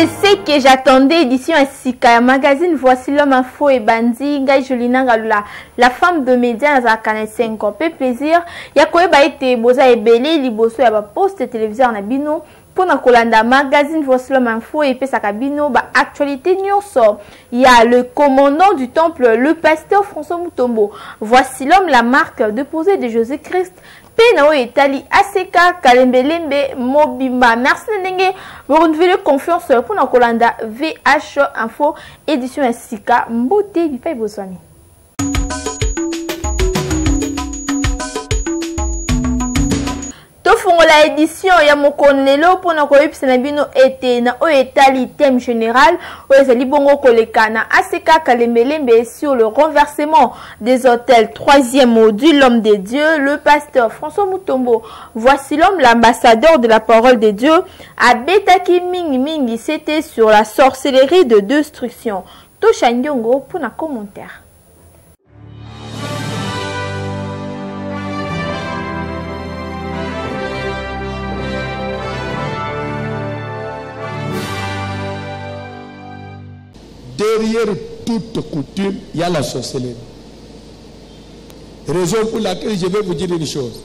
C'est ce que j'attendais, édition Sika, magazine Voici l'homme info et bandi, Ngai Jolina Galula, la femme de médias à 45 ans. Peu plaisir, Yakoe Baïte, Boza et Belé, Liboso, Yaba poste téléviseur en abino, pour na Kolanda, magazine Voici l'homme info et Pesakabino, actualité Nyonso. Il y a le commandant du temple, le pasteur François Mutombo. Voici l'homme, la marque déposée de Jésus-Christ. Penao Etali Aseka Kalembelembe Mobimba. Merci Nenge pour renouveler confiance pour na Kolanda VH Info édition Sika Mbote Bipai Boswami. La édition ya mokonelo pour na koyipsa na bino ete na etali thème général ezali bongo kolekana Aseka Kalembelembe sur le renversement des hôtels. Troisième module, l'homme de Dieu, le pasteur François Mutombo. Voici l'homme, l'ambassadeur de la parole de Dieu. Abetaki mingi mingi, c'était sur la sorcellerie de destruction. Toshangyongo pour na commentaire. Derrière toute coutume, il y a la sorcellerie. Raison pour laquelle je vais vous dire une chose.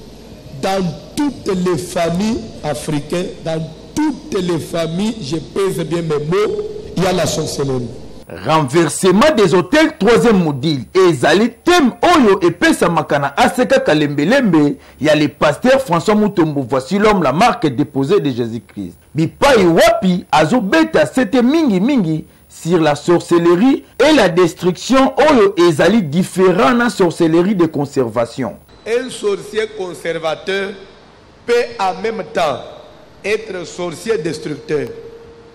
Dans toutes les familles africaines, dans toutes les familles, je pèse bien mes mots, il y a la sorcellerie. Renversement des hôtels, troisième module. Et Zali thème Oyo et Pesa Makana Aseka Kalembelembe, il y a le pasteur François Mutombo. Voici l'homme, la marque déposée de Jésus-Christ. Bipai Wapi, Azobeta, c'était Mingi Mingi. Sur la sorcellerie et la destruction, Oyo ezali différent na sorcellerie de conservation. Un sorcier conservateur peut en même temps être sorcier destructeur.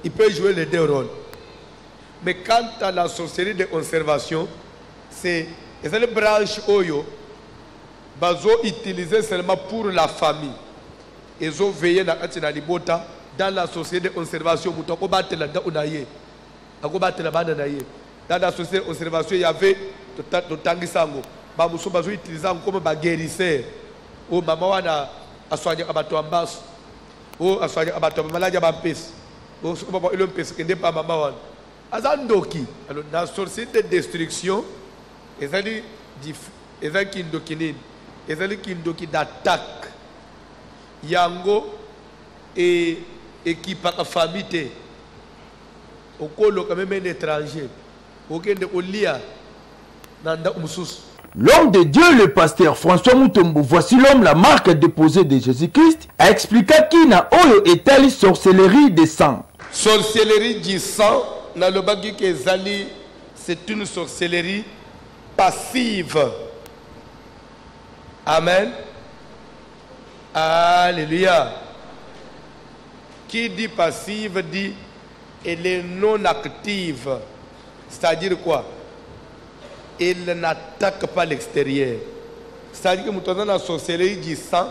Il peut jouer les deux rôles. Mais quant à la sorcellerie de conservation, c'est une branche Oyo bazo utilisé seulement pour la famille. Ils ont veillé dans la sorcellerie de conservation. Dans la société de conservation, il y avait Totangisango. Bamuso bazo utilisant comme guérisseur. Oh maman wana aswanya abato ambas. Oh aswanya abato maladi bampes. Oh baba ile mpes kende pa maman wana. Azandoki. Alors dans la société de destruction, ezali kindokinine. Ezali kindoki d'attaque. Yango et équipe à famille. L'homme de Dieu, le pasteur François Mutombo, voici l'homme, la marque déposée de Jésus-Christ, a expliqué qu'il n'a Oyo etali sorcellerie des sang. Sorcellerie du sang, dans le bagui que Zali, c'est une sorcellerie passive. Amen. Alléluia. Qui dit passive dit elle est non active. C'est-à-dire quoi? Elle n'attaque pas l'extérieur. C'est-à-dire que nous avons la sorcellerie du sang.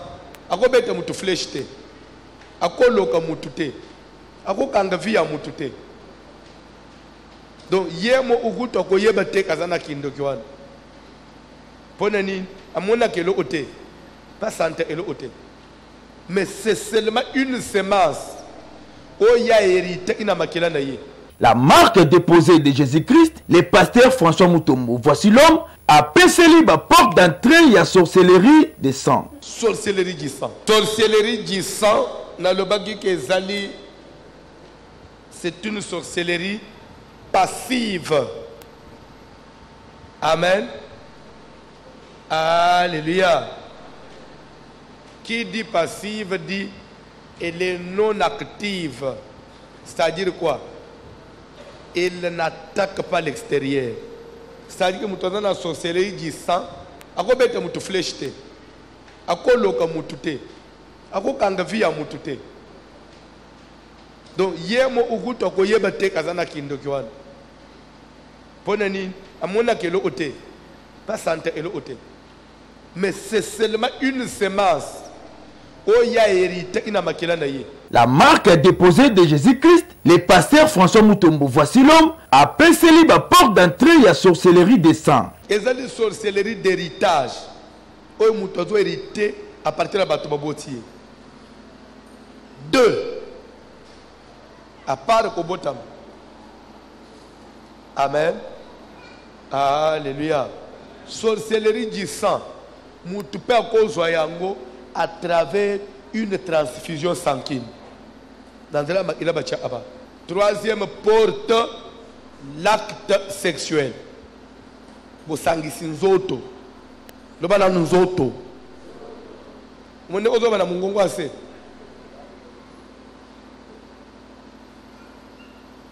À quoi bête nous flèche? À quoi loka mutute? À quoi kangavi à mutute? Donc, hier, moi, au goût, à quoi yeba te kazana kindokiwan. Ponani, à mon akelo ote. Pas santé et l'ote. Mais c'est seulement une semence. La marque déposée de Jésus-Christ, le pasteur François Mutombo. Voici l'homme, à Peseli, porte d'entrée, il y a sorcellerie des sang. Sorcellerie du sang. Sorcellerie du sang, dans le bagui que Zali, c'est une sorcellerie passive. Amen. Alléluia. Qui dit passive dit elle est non active. C'est-à-dire quoi? Elle n'attaque pas l'extérieur. C'est-à-dire que nous avons la sorcellerie du sang. À quoi bête nous flèche? À quoi loka mutute? À quoi kangavi à mutute? Donc, hier, moi, au goût, à quoi yeba te kazana kindokiwan. Ponani, à mon akelo ote. Pas santé et l'ote. Mais c'est seulement une semence. La marque déposée de Jésus-Christ, le pasteur François Mutombo. Voici l'homme, à Peseli, porte d'entrée, il y a sorcellerie des sang. Il y a une sorcellerie d'héritage. Où il y a hérité à partir de la bâtiment. 2. À part Kobotam. Amen. Alléluia. Sorcellerie du sang. Moutoupé à cause yango à travers une transfusion sanguine. Troisième porte, l'acte sexuel. Bosangisi nzoto. Lobana nzoto. Mone ozo bana mungongo ase.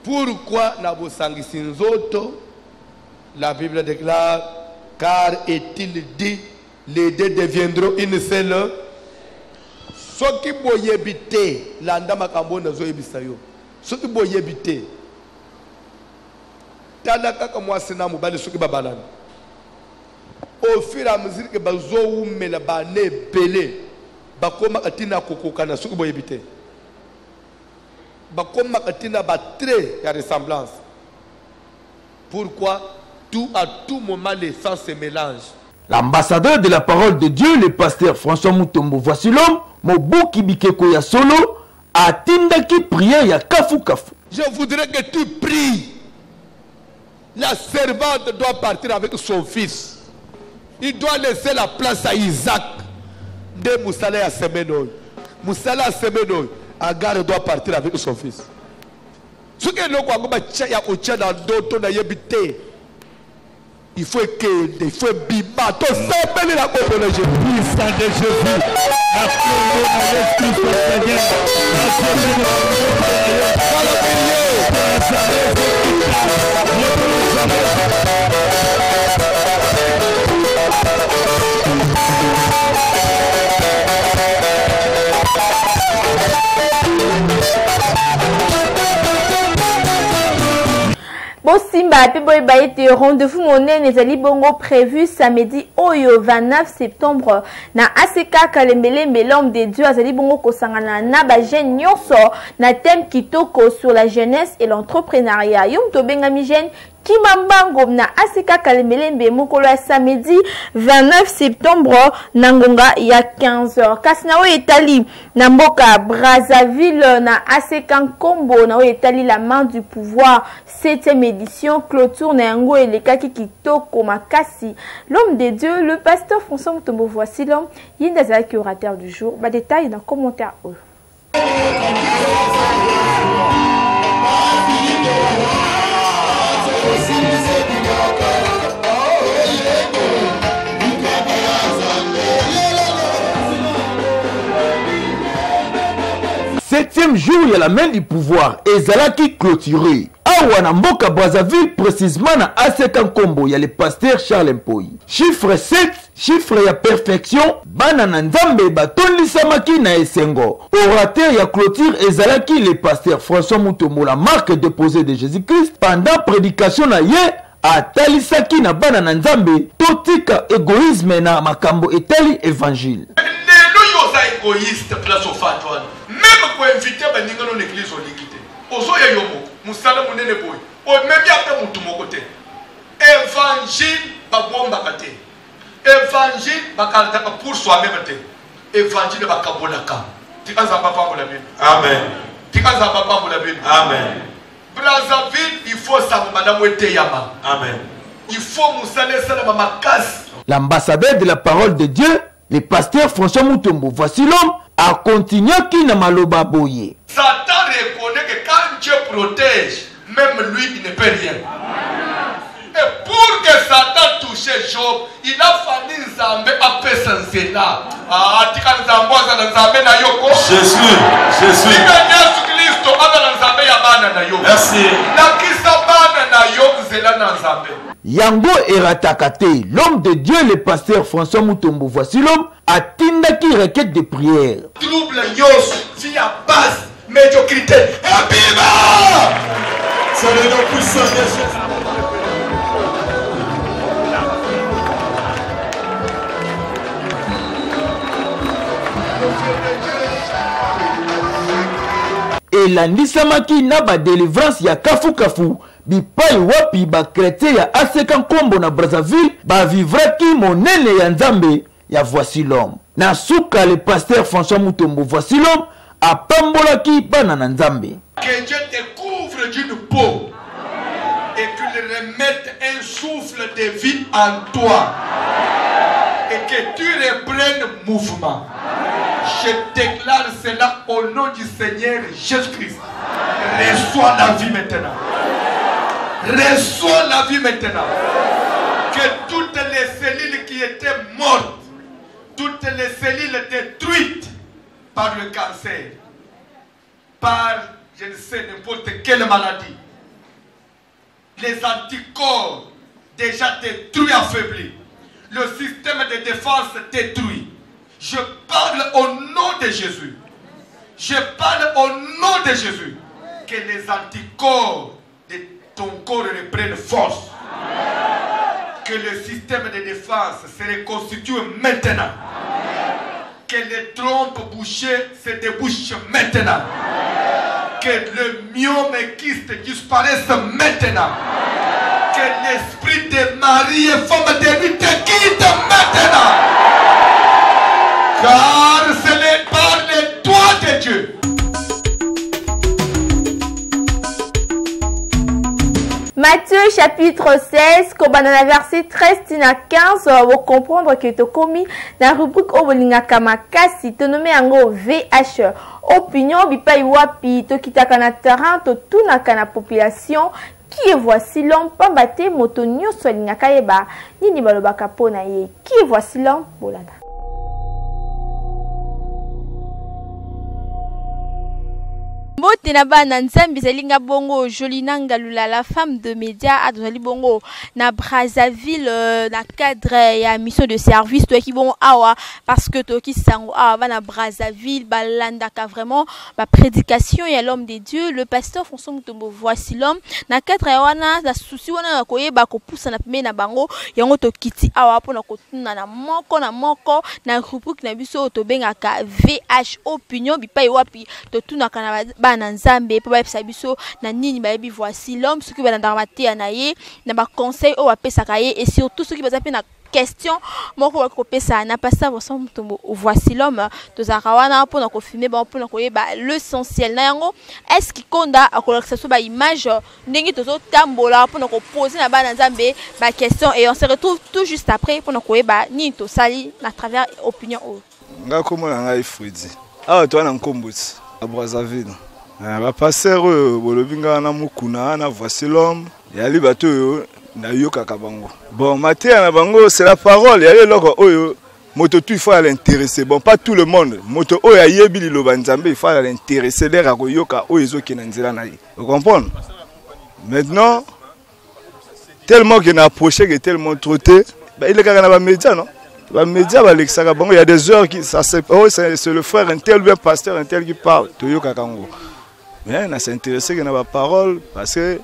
Pourquoi na bosangisi nzoto? La Bible déclare, car est-il dit, les deux deviendront une seule. Soki boyebite landa makambo nazo yebisa yo. Soki boyebite tala kaka mwasi na mobali soki babalana. Au fur et à mesure que bazo umela bane belé bakoma atina kokokana soki boyebite. Bakoma atina ba trait ya ressemblance. Pourquoi tout à tout moment les sens se mélangent. L'ambassadeur de la parole de Dieu, le pasteur François Mutombo, voici l'homme, Mobuki Bikeko ya solo, atindaki prière ya kafu kafu. Je voudrais que tu pries. La servante doit partir avec son fils. Il doit laisser la place à Isaac. De Moussala à Semenoy. Moussala à Semenoy. Agar doit partir avec son fils. Ce que nous avons dans d'autres il faut que il faut bima to s'appeler la communauté de Jésus. Simba Peboy Baïté, rendez-vous monnaie Nezali Bongo prévu samedi Oyo 29 septembre na ACK Kalembele l'homme de Dieu Azali Bongo Kosangana na Bajen Nyonso na thème Kitoko sur la jeunesse et l'entrepreneuriat. Yom Tobengami Jeune Kimambango na ACK Kalembele Mokolo samedi 29 septembre Nangonga ya 15h. Kasnao Etali Namboka Brazzaville na ACK Kombo na Etali la main du pouvoir 7e édition clôture na yango et les kaki Kitoko Makasi. L'homme de Dieu, le pasteur François Mutombo, voici l'homme. Yinda qui orateur du jour. Bah détail dans le commentaire. 7e jour, il y a la main du pouvoir. Et Zalaki clôturé. Awa na Mboka Brazzaville, précisément na ACK Kombo, il y a le pasteur Charles Mpoyi. Chiffre 7, chiffre ya perfection, bana na Nzambe batondi samaki na esengo. Orateur ya clôture ezalaki le pasteur François Mutombo, la marque déposée de Jésus-Christ, pendant prédication na ye, atalisaki na bana na Nzambe, totika égoïsme na makambo etali évangile. Lelo yo za égoïste place au fatouane. Même pour inviter baninga dans l'église au likité. Ozo ya yomo. Musala munene boy. O même ya mutu mokote. Évangile babomba kate. Évangile bakalata pour soi-même te. Évangile bakabolaka. Tikaza papa pour la Bible. Amen. Tikaza papa pour la Bible. Amen. Brazzaville, il faut ça madame Weteyama. Amen. Il faut musala sala makas. L'ambassadeur de la parole de Dieu, le pasteur François Mutombo, voici l'homme, a continué qui n'a maloba boye. Satan reconnaît que quand Dieu protège, même lui il ne peut rien. Et pour que Satan touche Job, il a fallu Nzambe à Pessanzela. Ah, tika Nzambo za Nzambe na yoko. Jésus. Tika Yesu Kristo ana Nzambe ya bana na yoko. Merci. Na kisa bana na yoko zela na Nzambe. Yango Eratakate, l'homme de Dieu, le pasteur François Mutombo, voici l'homme, a tindaki requête de prière. Trouble yos, si ya basse, médiocrité, et bima! C'est le nom puissant de Jésus. Et landisamaki na ba délivrance ya kafu kafu. Bipai wapi ba chrétien ya ACK Kombo na Brazzaville ba vivraki monene ya Nzambe ya voici l'homme. Na souka le pasteur François Mutombo voici l'homme apambolaki bana na Nzambe. Que Dieu te couvre d'une peau et qu'il remette un souffle de vie en toi et que tu reprennes mouvement. Je déclare cela au nom du Seigneur Jésus-Christ. Reçois la vie maintenant. Reçois la vie maintenant. Que toutes les cellules qui étaient mortes, toutes les cellules détruites par le cancer, par je ne sais n'importe quelle maladie, les anticorps déjà détruits, affaiblis, le système de défense détruit. Je parle au nom de Jésus. Je parle au nom de Jésus. Que les anticorps de ton corps reprennent force. Que le système de défense se reconstitue maintenant. Que les trompes bouchées se débouchent maintenant. Que le myome et kyste disparaissent maintenant. Que l'esprit de Marie et femme de lui te quitte maintenant. Car ce n'est par le doigt de Dieu. Matthieu chapitre 16, Kobanana verset 13 à 15, vous comprendre que tu as commis dans la rubrique Obolinga Makasi, tu nommé en VH. Opinion, bipa iwapi, to kitaka na terrain, to tunaka na population, qui est voici l'homme, pambate, moto nyoso lingaka yeba, nini balobaka pona ye, qui est voici l'homme, bolana. Mbote na ba na Nzambe zelinga bongo Jolina Ngalula, la femme de média adozali bongo na Brazzaville na cadre ya mission de service to ki bon awa parce que to ki sango awa na Brazzaville balandaka vraiment ba prédication ya l'homme de Dieu, le pasteur François Mutombo voici l'homme na cadre ya wana na souci wana koyeba ko poussa na peme na bango yango to kiti awa pona ko tuna na moko na rubrique na biso to bengaka VH opinion bipa wapi to tunaka na na Nzambe po ba biso na nini ba yebi voici l'homme ce qui va dans maté na ye na ba conseil o apesa kaye et surtout ce qui va zapper na question moko ba ko pesa na pasteur François Mutombo voici l'homme to zarawana po na ko filmer ba po na ko yeba l'essentiel na yango est-ce qui konda akolakisa so ba image ndenge to zo tambola po na ko poser na ba na Nzambe ba question et on se retrouve tout juste après po na ko yeba ni to sali na travers opinion o nga komo na ngai Fredi awa to na Nkomboti à Brazzaville. Ba passer bolobinga na mukuna na voici l'homme yali bato na yoka kabango. Bon matin na bango c'est la parole yali loko oyo moto tout il faut l'intéresser. Bon pas tout le monde. Moto oyo yebi liloba Nzambe il faut l'intéresser les rako yoka oyo ezoki na nzela na ye. Vous comprenez? Maintenant tellement qu'il n'a approché que tellement trotté, il est quand même média non. Les médias, il y a des heures qui c'est le frère un tel ou un pasteur un tel qui parle. Mais on s'est intéressé à la parole parce que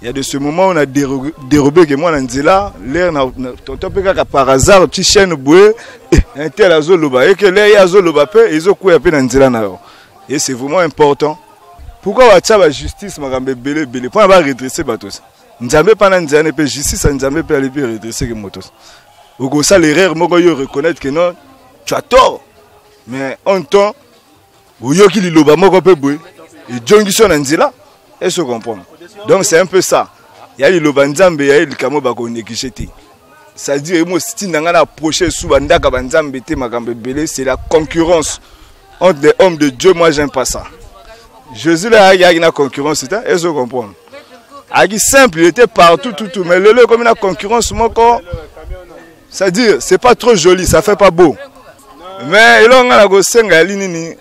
il y a de ce moment où on a dérobé que moi on dit là l'air par hasard petit chaîne bouée un tel azoloba et que l'air azoloba peu ils ont quoi peu dans là et c'est vraiment important. Pourquoi on a la justice magambe belé belé pour avoir redresser batos. Nzambe pas dans Nzambe pe justice Nzambe pe aller redresser que motos. Au ça l'erreur moi je reconnaître que non tu as tort mais en temps où yo qui liloba moko pe boué et John Gison Nzela et se comprendre. Donc c'est un peu ça. Il y a liloba Nzambe il y a le kamo ba ko négligé. Ça dit moi si nanga approcher sous bandaka Nzambe te makambe belé c'est la concurrence entre les hommes de Dieu. Moi j'aime pas ça. Jésus là il y a une concurrence et se comprendre. Agi simple il était partout tout mais le comme une concurrence moko c'est-à-dire c'est pas trop joli ça fait pas beau. Mais il on a go senga linini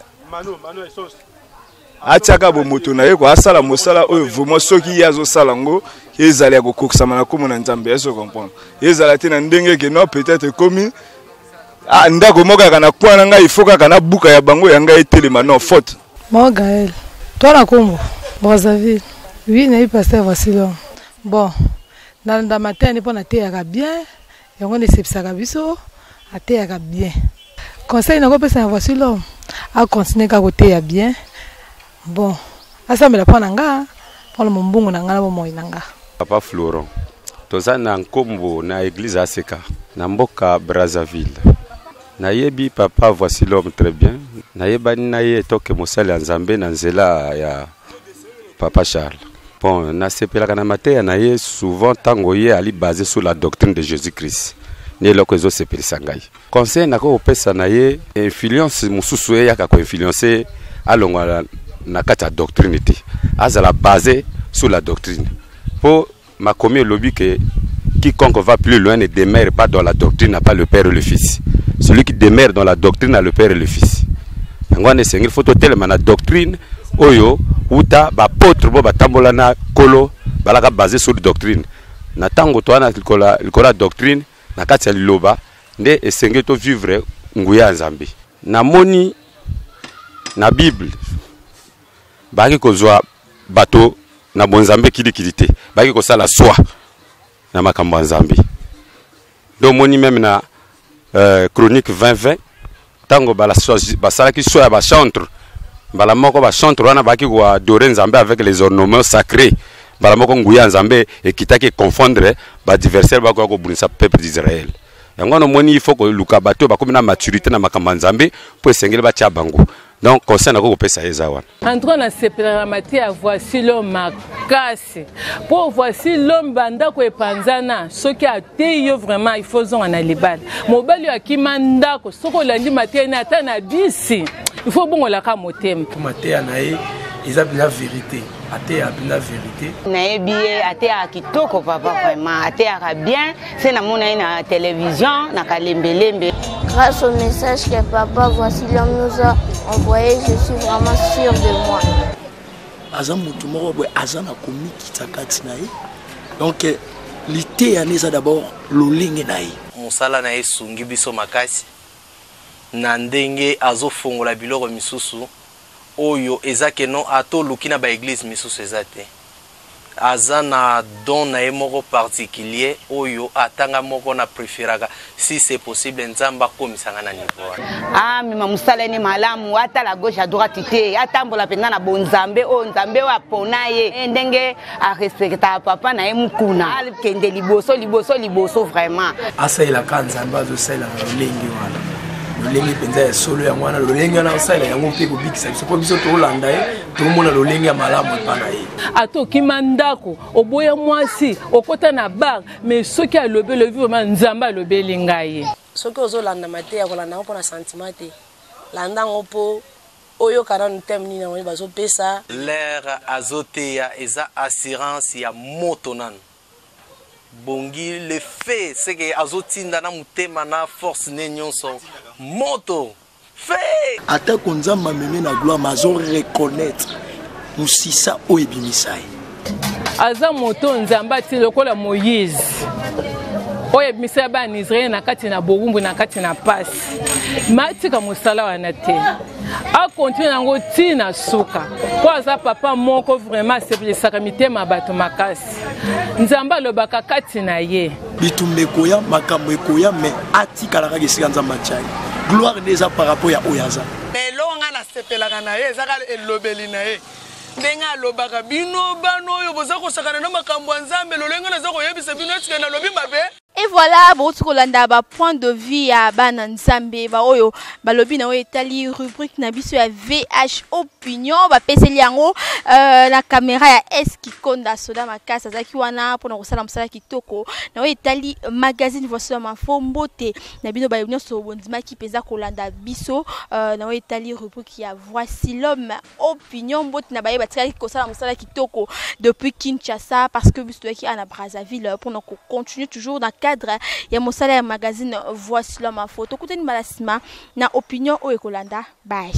atiaka bo moto na ye ko asala mosala oyo vraiment soki yazo salango ezali ko kokisama na komona Nzambe eso comprendre ezala te na ndenge ke non peut-être komi ndako moka kana kwana nga il faut ka kana buka ya bango ya nga etelema non faute moi Gaël toi na Congo Brazzaville oui na pasteur voici l'homme bon dans matin pour na te ya bien yango ne sepsaka biso ate ya bien conseil na ko pesa voici l'homme a continuer ka côté ya bien. Bon, ça me la prend nanga, pour le mbungu nanga na bomo nanga. Papa Florent, toza na Nkombo na église Aseka, na mboka Brazzaville. Na yebi papa voici l'homme très bien. nayebani na ye toke mosali ya nzambe na nzela ya Papa Charles. Bon, nasepelaka na mateya na ye souvent tango ye ali basé sur la doctrine de Jésus-Christ. Ne loko ezo sepelisa ngai. Conseil nako opesa na ye influence mususu ye yaka ko influencer alongwa na kati ya doctrine te. Azala basé sur la doctrine. Pour ma commis lobby que quiconque va plus loin ne demeure pas dans la doctrine n'a pas le Père et le Fils. Celui qui demeure dans la doctrine a le Père et le Fils. Il faut tellement la doctrine oyo uta ba potre bo batambola na kolo balaka basé sur la doctrine. Na tango to na likola doctrine na kati ya liloba nde esenge to vivre nguya nzambe. Na moni na Bible baki kozwa bato na bonzambe kidikidite baki kosala soi na makambo nzambe. Do moni même na chronique 2020 tango basala ki soi ba chantre bala moko ba chantre wana baki ko adorer nzambe avec les ornements sacrés bala moko nguya nzambe et kitaki confondre ba adversaire bako ko bunisa peuple d'Israël. Yango no moni il faut que luka bato bakomi na maturité na makambo nzambe pour esengeli ba tia bango. Donc conseil nako kopesa eza wana. Entre na sepela matière voici l'homme makasi. Pour voici l'homme banda ko epanzana soki ateyo vraiment il faut zonga na libala. Mobali akimanda ko soko landi matière na ata na bisi. Il faut bon la ka motema. Matière na ye eza la vérité. Até à la vérité. Naebié até à kitoko papa vraiment até à bien c'est na mona na télévision na kalembelembe. Grâce au message que papa voici l'homme nous a envoyé, je suis vraiment sûr de moi. Azam mutumoro boy azana komi kitakati nae. Donc l'ité aneza d'abord lolinge nae. Mosala nae sungi biso makasi. Na ndenge azofongola biloko misusu. Oyo ezake non ato lukina ba église misusu ezate azana don na emoko particulier oyo atanga moko na préféraka si c'est possible nzamba komisanga na niveau ah mima musala ni malamu ata la gauche à droite te atambola pena na bonzambe o nzambe wa pona ye ndenge a respecta papa na emukuna alkende liboso vraiment asa ila kanzamba zo sela lengi wana lolengi penza solo ya mwana lolengi na osala yango mpe ko bikisa biso po biso to landa to mona lolengi ya malamu pana ye ato kimandako oboya mwasi okota na bar mais soki alobe le vivre nzamba alobe lingaye soki ozolanda mate ya kolanda ngo na sentiment te landa ngo po oyo kana ntem ni na woni bazo pesa l'air azote ya eza assurance ya moto nanu bongi le fait c'est que azotinda na mutema na force nenyonso moto fait ata konzamba meme na gloire mazo reconnaître musisa oyebimisai aza moto nzamba ti lokola Moïse oye misaya ba en Israël na kati na borumbu na kati na pasi matika musala wana te a continue nango tina suka po aza papa moko vraiment seplisaka mitema bato makasi nzamba lobaka kati na ye bitumbe koya makambo ekoya mais atikalaka esika nzamba chai gloire déjà par rapport ya oyaza mais longa na sepelaka na ye ezaka elobeli na ye ndenga alobaka bino bano oyo boza kosakana na makambo ya nzambe lolenga naza koyebisa bino etika na lobi mabe. Et voilà, Botukolanda ba point de vue à Banan Nzambe ba oyo balobi na etali rubrique na biso ya VH opinion ba peseli yango la caméra ya Eski Konda soda makasa zaki wana pona kosala msala kitoko na etali magazine voici ma info mbote na bino ba nyonso bondima ki peza kolanda biso na etali rubrique ya voici l'homme opinion mbote na baye batikaki kosala msala kitoko depuis Kinshasa parce que biso ki ana Brazzaville pour nous continuer toujours dans cadre ya mosala ya magazine voici l'homme en photo kuteni malasima na opinion o ekolanda bye.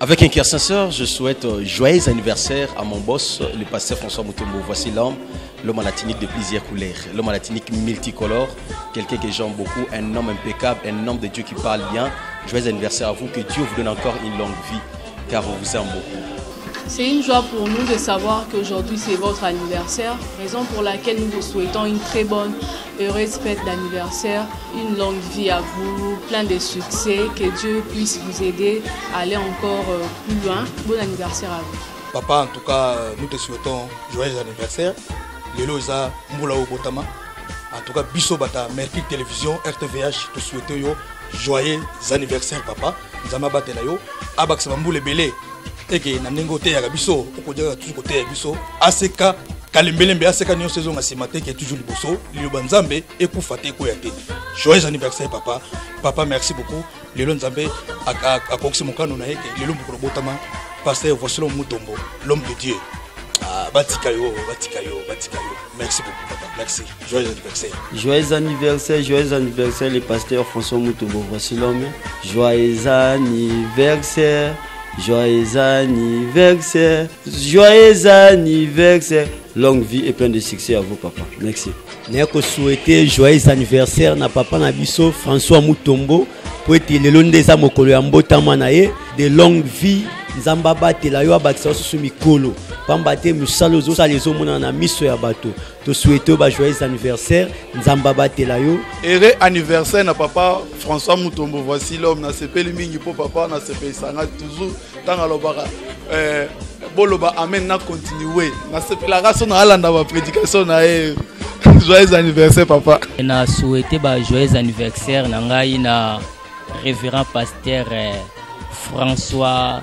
Avec un cœur sincère, je souhaite joyeux anniversaire à mon boss, le pasteur François Mutombo. Voici l'homme à la tunique de plusieurs couleurs, l'homme à la tunique multicolore, quelqu'un que j'aime beaucoup, un homme impeccable, un homme de Dieu qui parle bien. Joyeux anniversaire à vous, que Dieu vous donne encore une longue vie, car on vous aime beaucoup. C'est une joie pour nous de savoir qu'aujourd'hui c'est votre anniversaire, raison pour laquelle nous vous souhaitons une très bonne, heureuse fête d'anniversaire, une longue vie à vous, plein de succès, que Dieu puisse vous aider à aller encore plus loin. Bon anniversaire à vous. Papa, en tout cas, nous te souhaitons joyeux anniversaire. Lelo Isa Mbula Obotama. En tout cas, biso bata Mercure Télévision, RTVH, te souhaite yo joyeux anniversaire papa. Nzamba batela yo, abaksa bambule belé. Et que na nengo te ya biso, okodia toujours côté ya biso. ACK Kalembelembe ACK nyo saison na simate qui est toujours liboso, liyoba Nzambe ekufate ko yate. Joyeux anniversaire papa. Papa merci beaucoup. Lelo Nzambe akoksi mokano na yeke, lelo mboko botama pasteur Voisilom Mutombo, l'homme de Dieu. Batikayo. Merci beaucoup, papa. Merci. Joyeux anniversaire. Joyeux anniversaire, le pasteur François Mutombo. Voici l'homme. Joyeux anniversaire. Longue vie et plein de succès à vous, papa. Merci. Nous souhaiter joyeux anniversaire na papa Nabiso François Mutombo. Pour être le long des amokolo ya mbotama na ye de longue vie. Nzamba batela yo abakisa so mikolo pamba te musalo zo salezo mona na miso ya bato to souhaiter ba joyeux anniversaire Nzamba batela yo heureux anniversaire na papa François Mutombo. Voici l'homme na sepeli mingi po papa na sepeli sanga toujours tanga lobaka boloba amen na continuer na sepela raso na alanda ba prédication na joyeux anniversaire papa. Na souhaiter ba joyeux anniversaire na ngai na révérend pasteur François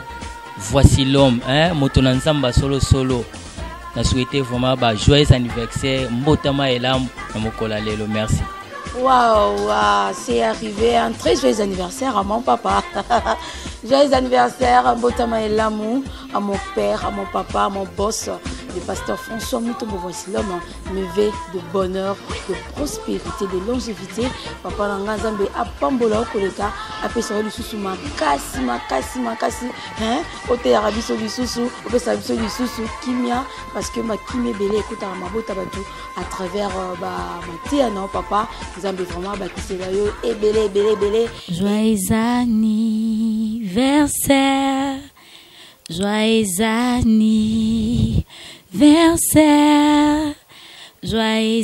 Voici l'homme, hein, Motona Nzamba solo. Na souhaité vraiment bah joyeux anniversaire, Mbotama Elam, Namokola Lelo, merci. Waouh, c'est arrivé un très joyeux anniversaire à mon papa. Joyeux anniversaire à Mbotama Elamou, à mon père, à mon papa, à mon boss, le pasteur François Mutombo. Voici l'homme, me veut de bonheur, de prospérité, de longévité. Papa Nangazambe a pambola okoleka, a pesoro lisusu makasi, hein, ote arabiso lisusu, ope sabiso lisusu kimia, parce que ma kimia belé écoute à ma bota batu à travers ma tia non papa, Nzambe vraiment bakisela yo et belé. Joyeux anniversaire. Joyeux anniversaire, joyeux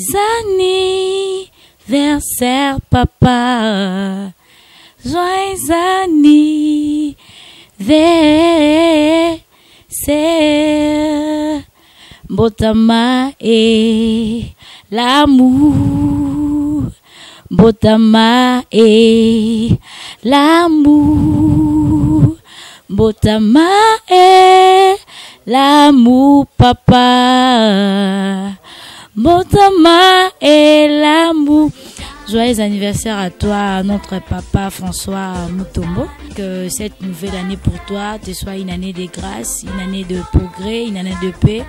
anniversaire papa, joyeux anniversaire, Botama et l'amour, Botama et l'amour. Botama et l'amour papa, Botama et l'amour. Joyeux anniversaire à toi, notre papa François Mutombo. Que cette nouvelle année pour toi te soit une année de grâce, une année de progrès, une année de paix.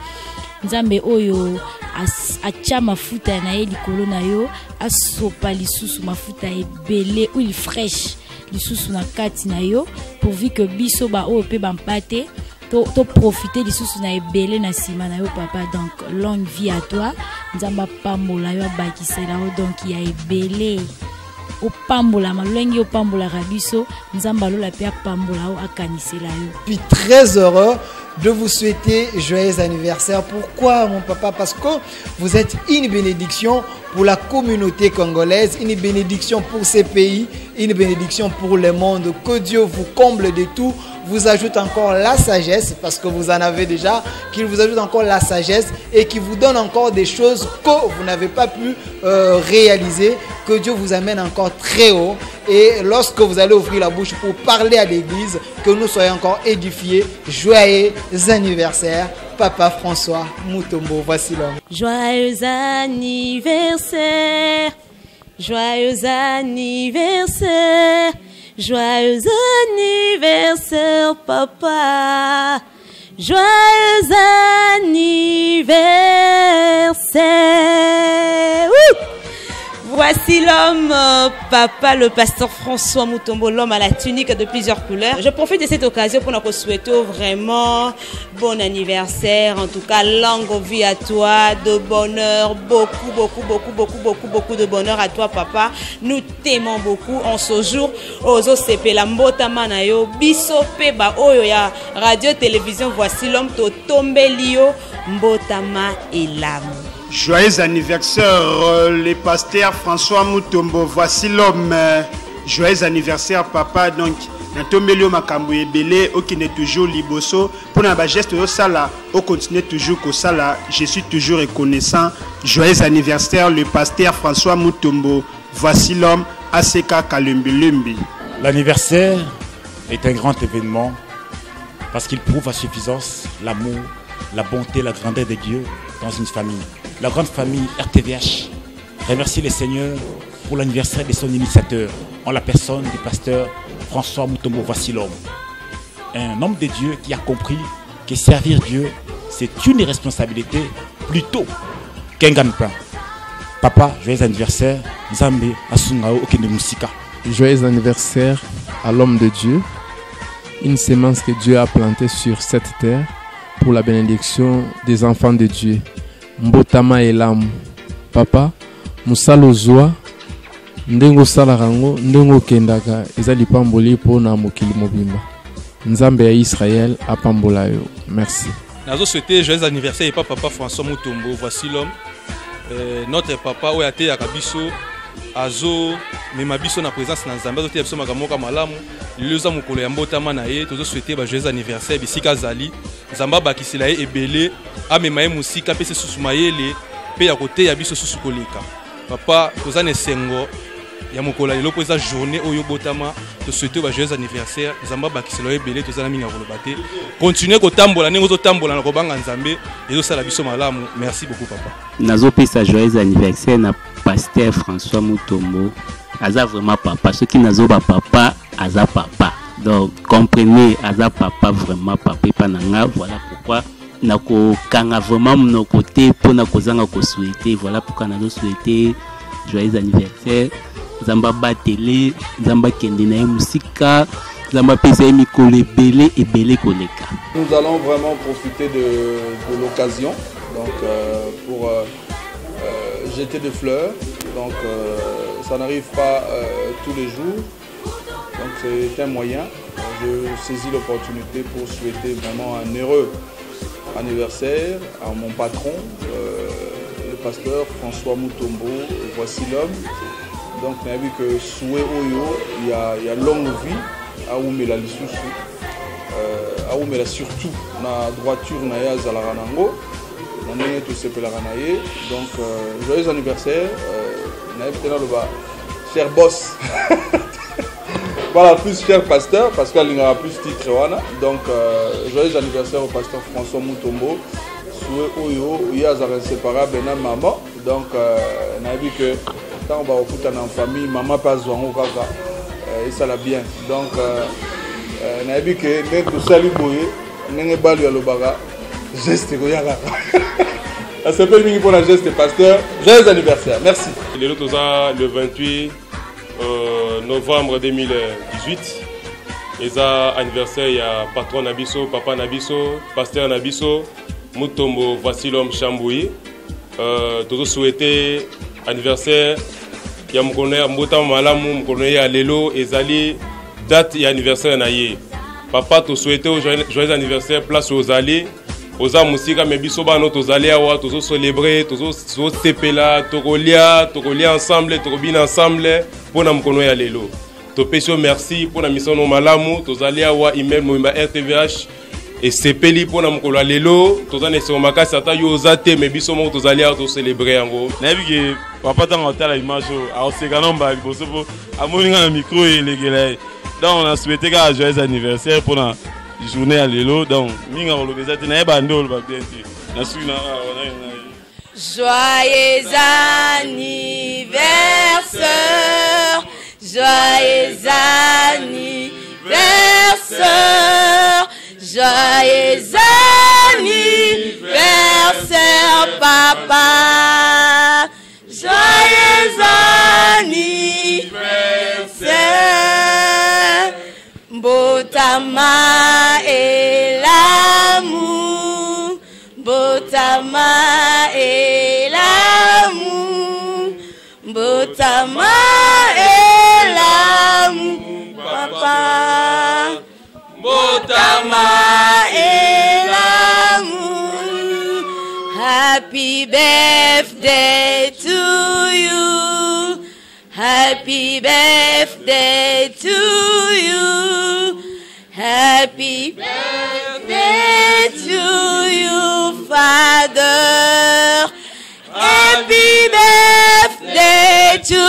Nzambe oyo acha mafuta na ye likolo na yo, asopa lisusu mafuta ebele, huile fraîche. Lisusu na kati na yo pourvu que biso ba o pe bampate to profiter lisusu na ebele na sima na yo papa. Donc longue vie à toi, Nzamba pambola yo bakisela o donc ya ebele o pambola malwengi o pambola rabiso Nzamba lola pe pambola o akanisela yo. Je suis très heureux de vous souhaiter joyeux anniversaire. Pourquoi mon papa? Parce que vous êtes une bénédiction pour la communauté congolaise, une bénédiction pour ces pays, une bénédiction pour le monde. Que Dieu vous comble de tout, vous ajoute encore la sagesse, parce que vous en avez déjà, qu'il vous ajoute encore la sagesse et qu'il vous donne encore des choses que vous n'avez pas pu réaliser. Que Dieu vous amène encore très haut. Et lorsque vous allez ouvrir la bouche pour parler à l'église, que nous soyons encore édifiés. Joyeux anniversaire, Papa François Mutombo. Voici l'homme. Joyeux anniversaire, joyeux anniversaire, joyeux anniversaire, papa. Joyeux anniversaire. Voici l'homme, papa, le pasteur François Mutombo, l'homme à la tunique de plusieurs couleurs. Je profite de cette occasion pour nous souhaiter vraiment bon anniversaire. En tout cas, longue vie à toi, de bonheur, beaucoup de bonheur à toi, papa. Nous t'aimons beaucoup en ce jour. Ozo sepe la mbota manayo, biso peba oyo ya radio télévision. Voici l'homme to tombe lio, mbotama et l'âme. Joyeux anniversaire, le pasteur François Mutombo. Voici l'homme. Joyeux anniversaire, papa. Donc, Natombelio makambo ebele okine toujours liboso pour na ba geste yo sala au continuer toujours ko sala. Je suis toujours reconnaissant. Joyeux anniversaire le pasteur François Mutombo. Voici l'homme ACK Kalumbi. L'anniversaire est un grand événement parce qu'il prouve à suffisance l'amour, la bonté, la grandeur de Dieu dans une famille. La grande famille RTVH remercie le Seigneur pour l'anniversaire de son initiateur, en la personne du pasteur François Mutombo. Voici l'homme. Un homme de Dieu qui a compris que servir Dieu, c'est une responsabilité plutôt qu'un gagne-pain. Papa, joyeux anniversaire. Nzambe Asungao Okende Musika. Joyeux anniversaire à l'homme de Dieu. Une semence que Dieu a plantée sur cette terre pour la bénédiction des enfants de Dieu. Mbotama Elam. Papa, Musalo Zoa. Ndengo Salarango, Ndengo Kendaka, Ezali Pamboli pour na mokili mobimba. Nzambe ya Israël a Pambolayo. Merci. Nazo souhaiter joyeux anniversaire et papa François Mutombo. Voici l'homme. Notre papa où a été à Kabiso, Azo, mais ma biso na présence na Nzambe, zote biso makamoka malamu, liloza mukolo ya mbotama na ye, tozo souhaiter ba joyeux anniversaire bisika zali, Nzamba bakisila ye ebele, amema ye musika pe se susu mayele, pe ya kote ya biso susu koleka. Papa, toza ne sengo ya mukolo lelo po eza journée oyo botama, to souhaiter ba joyeux anniversaire, Nzamba bakisila ye ebele, toza na minga koloba te. Continuer kotambola nengo zo tambola na kobanga Nzambe, ezo sala biso malamu. Merci beaucoup papa. Nazo pesa joyeux anniversaire na pasteur François Mutombo. Aza vraiment papa. Ceux qui nazo ba papa, aza papa. Donc comprenez, aza papa vraiment papa pas nanga. Voilà pourquoi nako kanga vraiment mon côté pour nako zanga ko souhaiter. Voilà pourquoi nazo souhaiter joyeux anniversaire. Zamba batele, zamba kende na musika, zamba pesa mikolo ebele ebele koleka. Nous allons vraiment profiter de l'occasion donc pour jeter des fleurs. Donc ça n'arrive pas tous les jours. Donc c'est un moyen. Je saisis l'opportunité pour souhaiter vraiment un heureux anniversaire à mon patron, le pasteur François Mutombo. Voici l'homme. Donc on a vu que souhait Oyo, il y a longue vie à Oumela Lissousou. À Oumela surtout na droiture na ya Zalaranango. Donc, joyeux anniversaire, cher boss, voilà, plus cher pasteur, parce qu'il y aura plus titre. Donc, joyeux anniversaire au pasteur François Mutombo. Souhait Oyo, il y a un inséparable maman. Donc, on a vu que quand on va au foot en famille, maman passe au kaka, et ça l'a bien. Donc, on a vu que même tout ça, on a balu à l'obara. Geste Goyara. Ça s'appelle pour la geste pasteur. Joyeux anniversaire. Merci. Le 28 novembre 2018. Et ça anniversaire, il y a patron Nabiso, papa Nabiso, pasteur Nabiso, Mutombo, voici l'homme Chamboui. Toujours souhaiter anniversaire. Il y a Moukoné, Mbotama Malamu, Moukoné Alelo, Ezali, date et anniversaire naïe. Papa, te souhaiter joyeux anniversaire, place aux allées. Oza musika mais biso ba no tozali awa tozo célébrer tozo sepela tokolia ensemble tokobina ensemble pona mkono ya lelo to pesio merci pona mission no malamu tozali awa immeuble moimba RTVH et sepeli pona mkolo ya lelo tozane se makasi ata yo ozate mais biso mo tozali awa to célébrer yango na biki papa tanga tala image a oseka nomba liboso po amoninga na micro et legela donc on a souhaité ka joyeux anniversaire pona journée à l'élo, donc minga on le faisait na ebando le babenti na suna joyeux anniversaire, joyeux anniversaire, joyeux anniversaire papa, joyeux anniversaire. Botama et l'amour, Botama et l'amour, Botama et l'amour, papa. Botama et l'amour. Happy birthday to you. Happy birthday to you. Happy birthday to you, Father. Happy birthday to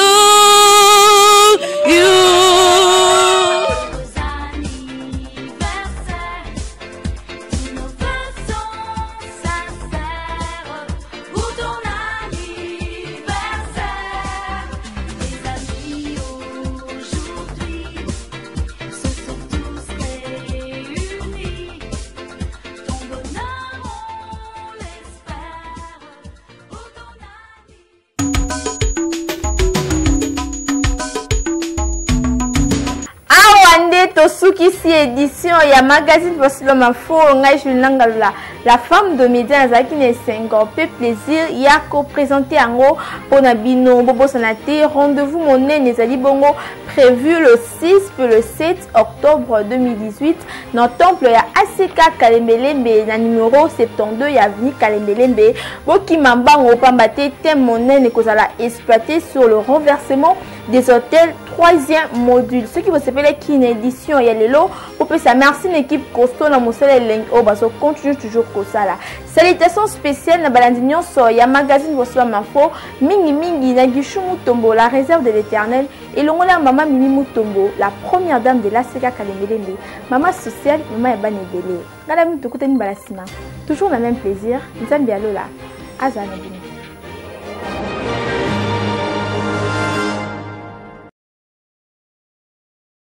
you. Tosukisi édition ya magazine Voici l'homme info ngai Julinanga la femme de média nazaki ne 5 ans peu plaisir ya ko présenter yango pona bino bobo sanate rendez-vous monene ezali bongo prévu le 6 puis le 7 octobre 2018 dans temple ya ACK Kalembelembe na numéro 72 ya avenue Kalembelembe boki mambango pambate thème monene kozala exploité sur le renversement des hôtels 3e module. Ce qui vous s'appelle qui une édition il y a les lots pour que ça merci l'équipe costaud na mosala link au baso continue toujours comme ça là. Salutations spéciales na balandinyo so ya magazine Voici l'homme info mingi mingi na Gishu Mutombo la réserve de l'Éternel et longola maman Mimi Mutombo la première dame de l'ACK Kalembelembe maman sociale maman ya bane belé. Ngala mutu kuteni balasima toujours le même plaisir nzambi alola azana bini.